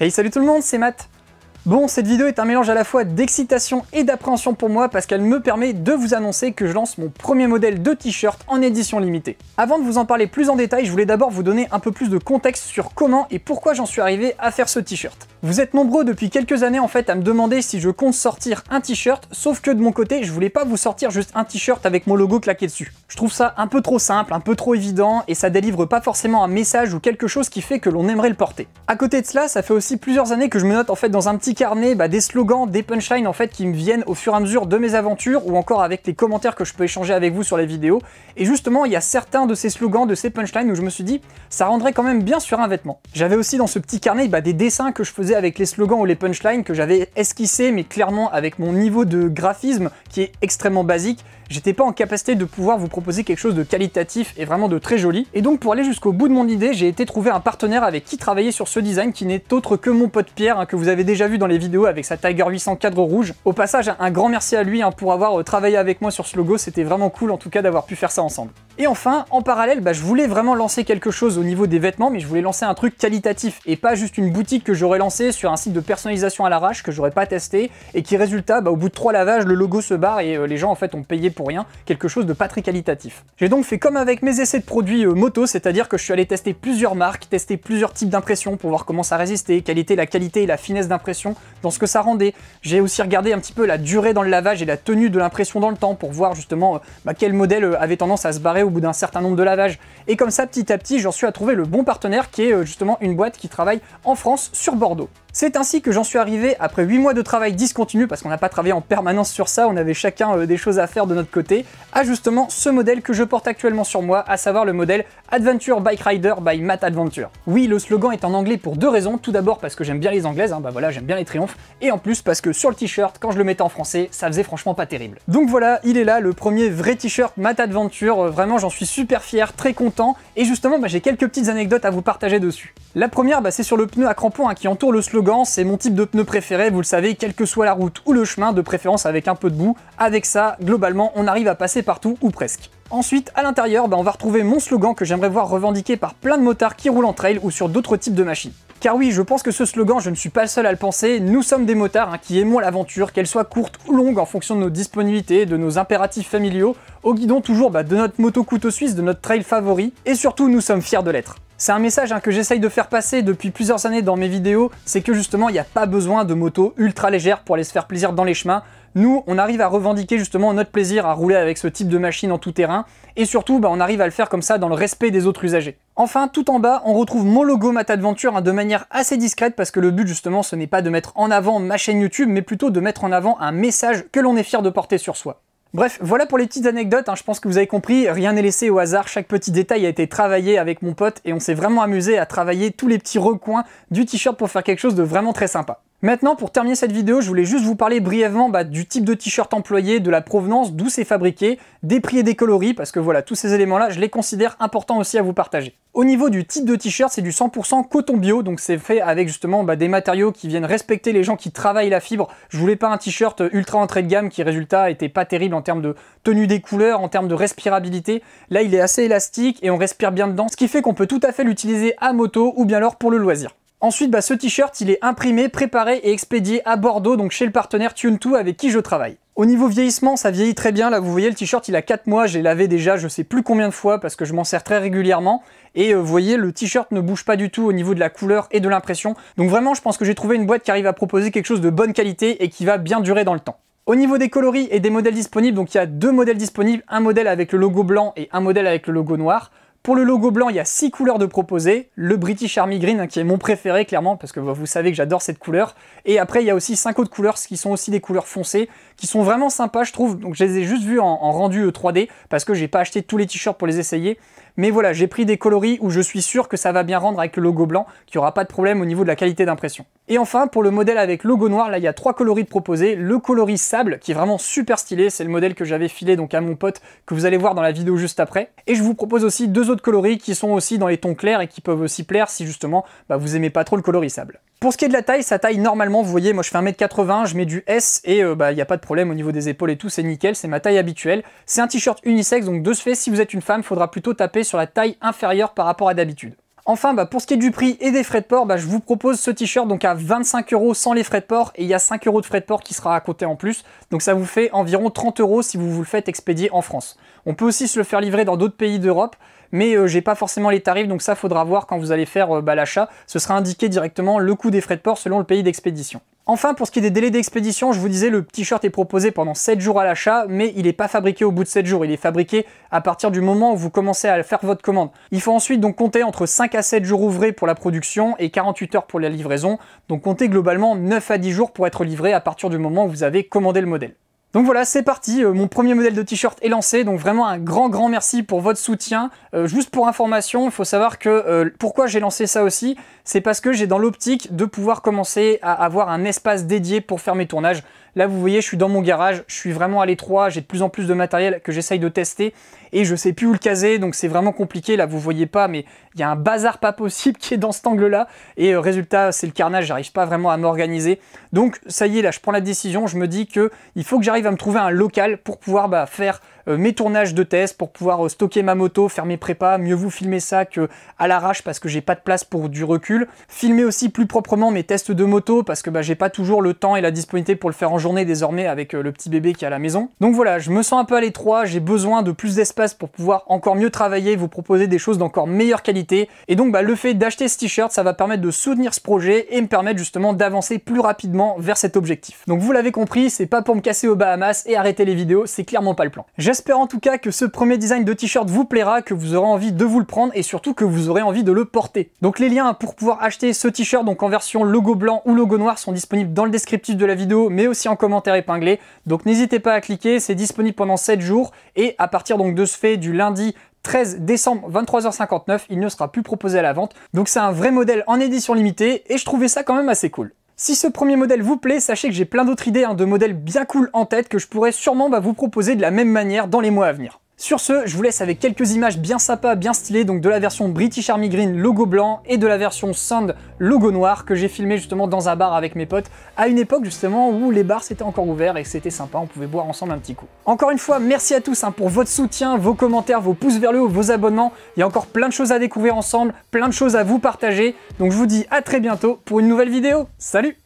Hey, salut tout le monde, c'est Matt. Bon, cette vidéo est un mélange à la fois d'excitation et d'appréhension pour moi parce qu'elle me permet de vous annoncer que je lance mon premier modèle de t-shirt en édition limitée. Avant de vous en parler plus en détail, je voulais d'abord vous donner un peu plus de contexte sur comment et pourquoi j'en suis arrivé à faire ce t-shirt. Vous êtes nombreux depuis quelques années en fait à me demander si je compte sortir un t-shirt, sauf que de mon côté, je voulais pas vous sortir juste un t-shirt avec mon logo claqué dessus. Je trouve ça un peu trop simple, un peu trop évident et ça délivre pas forcément un message ou quelque chose qui fait que l'on aimerait le porter. À côté de cela, ça fait aussi plusieurs années que je me note en fait dans un petit carnet des slogans, des punchlines en fait qui me viennent au fur et à mesure de mes aventures ou encore avec les commentaires que je peux échanger avec vous sur les vidéos. Et justement, il y a certains de ces slogans, de ces punchlines où je me suis dit ça rendrait quand même bien sur un vêtement. J'avais aussi dans ce petit carnet des dessins que je faisais avec les slogans ou les punchlines que j'avais esquissés, mais clairement avec mon niveau de graphisme qui est extrêmement basique, j'étais pas en capacité de pouvoir vous proposer quelque chose de qualitatif et vraiment de très joli. Et donc pour aller jusqu'au bout de mon idée, j'ai été trouver un partenaire avec qui travailler sur ce design qui n'est autre que mon pote Pierre, que vous avez déjà vu dans les vidéos avec sa Tiger 800 cadre rouge. Au passage, un grand merci à lui pour avoir travaillé avec moi sur ce logo, c'était vraiment cool en tout cas d'avoir pu faire ça ensemble. Et enfin, en parallèle, je voulais vraiment lancer quelque chose au niveau des vêtements, mais je voulais lancer un truc qualitatif et pas juste une boutique que j'aurais lancée sur un site de personnalisation à l'arrache que j'aurais pas testé et qui résultat, au bout de 3 lavages, le logo se barre et les gens en fait ont payé pour rien, quelque chose de pas très qualitatif. J'ai donc fait comme avec mes essais de produits moto, c'est-à-dire que je suis allé tester plusieurs marques, tester plusieurs types d'impression pour voir comment ça résistait, quelle était la qualité et la finesse d'impression dans ce que ça rendait. J'ai aussi regardé un petit peu la durée dans le lavage et la tenue de l'impression dans le temps pour voir justement quel modèle avait tendance à se barrer au bout d'un certain nombre de lavages. Et comme ça, petit à petit, j'en suis à trouver le bon partenaire qui est justement une boîte qui travaille en France sur Bordeaux. C'est ainsi que j'en suis arrivé, après 8 mois de travail discontinu, parce qu'on n'a pas travaillé en permanence sur ça, on avait chacun des choses à faire de notre côté, à justement ce modèle que je porte actuellement sur moi, à savoir le modèle Adventure Bike Rider by Matt Adventure. Oui, le slogan est en anglais pour 2 raisons, tout d'abord parce que j'aime bien les anglaises, voilà, j'aime bien les triomphes, et en plus parce que sur le t-shirt, quand je le mettais en français, ça faisait franchement pas terrible. Donc voilà, il est là, le premier vrai t-shirt Matt Adventure, vraiment j'en suis super fier, très content, et justement j'ai quelques petites anecdotes à vous partager dessus. La première, c'est sur le pneu à crampons qui entoure le slogan, c'est mon type de pneu préféré, vous le savez, quelle que soit la route ou le chemin, de préférence avec un peu de boue. Avec ça, globalement, on arrive à passer partout ou presque. Ensuite, à l'intérieur, on va retrouver mon slogan que j'aimerais voir revendiqué par plein de motards qui roulent en trail ou sur d'autres types de machines. Car oui, je pense que ce slogan, je ne suis pas le seul à le penser, nous sommes des motards qui aimons l'aventure, qu'elle soit courte ou longue en fonction de nos disponibilités, de nos impératifs familiaux, au guidon toujours de notre moto couteau suisse, de notre trail favori, et surtout nous sommes fiers de l'être. C'est un message que j'essaye de faire passer depuis plusieurs années dans mes vidéos, c'est que justement il n'y a pas besoin de motos ultra légères pour aller se faire plaisir dans les chemins. Nous, on arrive à revendiquer justement notre plaisir à rouler avec ce type de machine en tout terrain, et surtout on arrive à le faire comme ça dans le respect des autres usagers. Enfin, tout en bas, on retrouve mon logo Matt Adventure de manière assez discrète parce que le but justement ce n'est pas de mettre en avant ma chaîne YouTube, mais plutôt de mettre en avant un message que l'on est fier de porter sur soi. Bref, voilà pour les petites anecdotes, je pense que vous avez compris, rien n'est laissé au hasard, chaque petit détail a été travaillé avec mon pote et on s'est vraiment amusé à travailler tous les petits recoins du t-shirt pour faire quelque chose de vraiment très sympa. Maintenant, pour terminer cette vidéo, je voulais juste vous parler brièvement du type de t-shirt employé, de la provenance, d'où c'est fabriqué, des prix et des coloris, parce que voilà, tous ces éléments-là, je les considère importants aussi à vous partager. Au niveau du type de t-shirt, c'est du 100% coton bio, donc c'est fait avec justement des matériaux qui viennent respecter les gens qui travaillent la fibre. Je voulais pas un t-shirt ultra entrée de gamme qui, résultat, était pas terrible en termes de tenue des couleurs, en termes de respirabilité. Là, il est assez élastique et on respire bien dedans, ce qui fait qu'on peut tout à fait l'utiliser à moto ou bien alors pour le loisir. Ensuite, ce t-shirt, il est imprimé, préparé et expédié à Bordeaux, donc chez le partenaire Tune2 avec qui je travaille. Au niveau vieillissement, ça vieillit très bien. Là, vous voyez, le t-shirt, il a 4 mois. J'ai lavé déjà, je sais plus combien de fois parce que je m'en sers très régulièrement. Et vous voyez, le t-shirt ne bouge pas du tout au niveau de la couleur et de l'impression. Donc vraiment, je pense que j'ai trouvé une boîte qui arrive à proposer quelque chose de bonne qualité et qui va bien durer dans le temps. Au niveau des coloris et des modèles disponibles, donc il y a 2 modèles disponibles, un modèle avec le logo blanc et un modèle avec le logo noir. Pour le logo blanc, il y a 6 couleurs de proposées. Le British Army Green, qui est mon préféré, clairement, parce que vous savez que j'adore cette couleur. Et après, il y a aussi 5 autres couleurs, qui sont aussi des couleurs foncées, qui sont vraiment sympas, je trouve. Donc, je les ai juste vus en rendu 3D, parce que j'ai pas acheté tous les t-shirts pour les essayer. Mais voilà, j'ai pris des coloris où je suis sûr que ça va bien rendre avec le logo blanc, qu'il n'y aura pas de problème au niveau de la qualité d'impression. Et enfin, pour le modèle avec logo noir, là, il y a 3 coloris de proposés. Le coloris sable, qui est vraiment super stylé, c'est le modèle que j'avais filé donc à mon pote, que vous allez voir dans la vidéo juste après. Et je vous propose aussi 2 autres coloris qui sont aussi dans les tons clairs et qui peuvent aussi plaire si justement vous aimez pas trop le coloris sable. Pour ce qui est de la taille, sa taille normalement, vous voyez, moi je fais 1m80, je mets du S et il n'y a pas de problème au niveau des épaules et tout, c'est nickel, c'est ma taille habituelle. C'est un t-shirt unisexe, donc de ce fait, si vous êtes une femme, il faudra plutôt taper sur la taille inférieure par rapport à d'habitude. Enfin, pour ce qui est du prix et des frais de port, je vous propose ce t-shirt donc à 25 € sans les frais de port, et il y a 5 € de frais de port qui sera à côté en plus, donc ça vous fait environ 30 € si vous le faites expédier en France. On peut aussi se le faire livrer dans d'autres pays d'Europe, mais j'ai pas forcément les tarifs, donc ça faudra voir quand vous allez faire l'achat. Ce sera indiqué directement le coût des frais de port selon le pays d'expédition. Enfin, pour ce qui est des délais d'expédition, je vous disais, le t-shirt est proposé pendant 7 jours à l'achat, mais il n'est pas fabriqué au bout de 7 jours. Il est fabriqué à partir du moment où vous commencez à faire votre commande. Il faut ensuite donc compter entre 5 à 7 jours ouvrés pour la production et 48 heures pour la livraison. Donc comptez globalement 9 à 10 jours pour être livré à partir du moment où vous avez commandé le modèle. Donc voilà, c'est parti, mon premier modèle de t-shirt est lancé, donc vraiment un grand merci pour votre soutien. Juste pour information, il faut savoir que pourquoi j'ai lancé ça aussi, c'est parce que j'ai dans l'optique de pouvoir commencer à avoir un espace dédié pour faire mes tournages. Là, vous voyez, je suis dans mon garage, je suis vraiment à l'étroit, j'ai de plus en plus de matériel que j'essaye de tester et je sais plus où le caser, donc c'est vraiment compliqué. Là, vous voyez pas, mais il y a un bazar pas possible qui est dans cet angle-là et résultat, c'est le carnage, j'arrive pas vraiment à m'organiser. Donc, ça y est, là, je prends la décision, je me dis que il faut que j'arrive à me trouver un local pour pouvoir faire mes tournages de test, pour pouvoir stocker ma moto, faire mes prépas, mieux vous filmer ça que à l'arrache parce que j'ai pas de place pour du recul. Filmer aussi plus proprement mes tests de moto parce que j'ai pas toujours le temps et la disponibilité pour le faire en journée désormais avec le petit bébé qui est à la maison. Donc voilà, je me sens un peu à l'étroit, j'ai besoin de plus d'espace pour pouvoir encore mieux travailler, vous proposer des choses d'encore meilleure qualité. Et donc le fait d'acheter ce t-shirt, ça va permettre de soutenir ce projet et me permettre justement d'avancer plus rapidement vers cet objectif. Donc vous l'avez compris, c'est pas pour me casser aux Bahamas et arrêter les vidéos, c'est clairement pas le plan. J'espère en tout cas que ce premier design de t-shirt vous plaira, que vous aurez envie de vous le prendre et surtout que vous aurez envie de le porter. Donc les liens pour pouvoir acheter ce t-shirt donc en version logo blanc ou logo noir sont disponibles dans le descriptif de la vidéo mais aussi en commentaire épinglé. Donc n'hésitez pas à cliquer, c'est disponible pendant 7 jours et à partir donc de ce fait du lundi 13 décembre 23h59, il ne sera plus proposé à la vente. Donc c'est un vrai modèle en édition limitée et je trouvais ça quand même assez cool. Si ce premier modèle vous plaît, sachez que j'ai plein d'autres idées de modèles bien cool en tête que je pourrais sûrement vous proposer de la même manière dans les mois à venir. Sur ce, je vous laisse avec quelques images bien sympas, bien stylées, donc de la version British Army Green logo blanc et de la version Sand logo noir que j'ai filmé justement dans un bar avec mes potes à une époque justement où les bars s'étaient encore ouverts et que c'était sympa, on pouvait boire ensemble un petit coup. Encore une fois, merci à tous pour votre soutien, vos commentaires, vos pouces vers le haut, vos abonnements. Il y a encore plein de choses à découvrir ensemble, plein de choses à vous partager. Donc je vous dis à très bientôt pour une nouvelle vidéo. Salut!